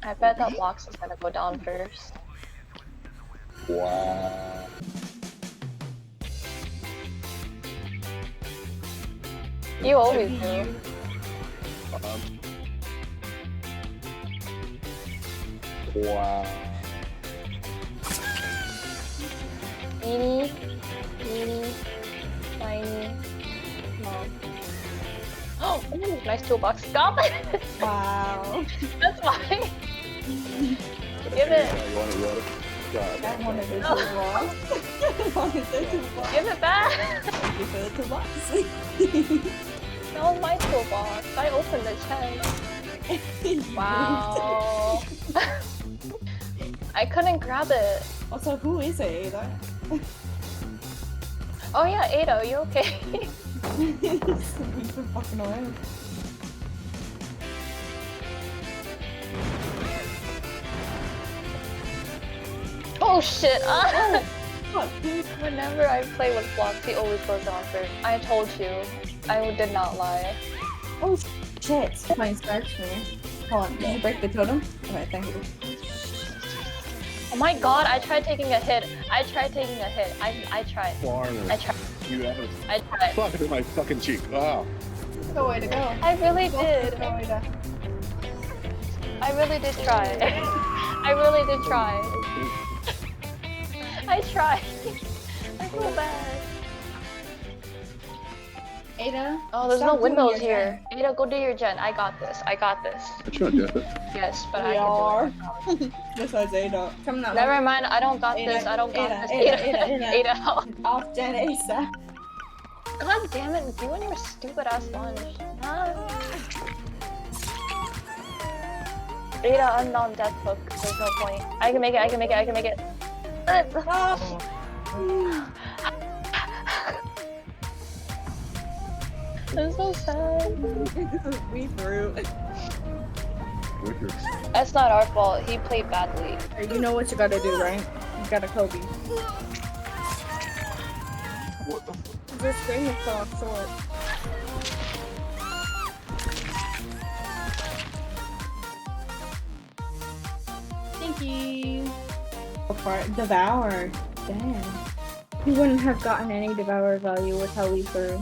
I bet that blocks is gonna go down first. Wow. You always do. Wow. Meanie, meanie, tiny, mom. Oh, ooh, nice toolbox. Stop it! Wow. That's fine. Give it. You want it? That one of the No. toolbox. One of the toolbox. Give it back! Thank you for the toolbox. That was my toolbox. I opened the chest. Wow. I couldn't grab it. Also, who is it, Ada? Oh yeah, Ada, you okay? We've been fucking around. Oh shit! Ah. Fuck. Whenever I play with blocks, he always goes down first. I told you. I did not lie. Oh shit. My instruction. Hold on, did you break the totem? Okay, thank you. Oh my god, I tried taking a hit. I tried. I tried. Farmer. I tried. You have it. I tried. Fuck, it hit my fucking cheek. Ah. Go way to go. I really did. Go way to. I really did try. I really did try. I tried. I feel bad. Ada? Oh, there's stop no doing windows your here. Ada, go do your gen. I got this. I got this. I should do it. Yes, but We I are. can do it. Besides Ada. Come now. Never mind. I don't got Ada, this. I don't got Ada, this. Ada. Ada, help. Off Gen ASAP. God damn it! You and your stupid ass lunge. Ah. Ada, I'm on death hook. There's no point. I can make it. I can make it. I can make it. Oh. I'm so sad. We threw. Wicked. That's not our fault. He played badly. You know what you gotta do, right? You gotta Kobe. What the fuck? Just scream across sword. Thank you. Devour. Damn. He wouldn't have gotten any Devour value with how we threw.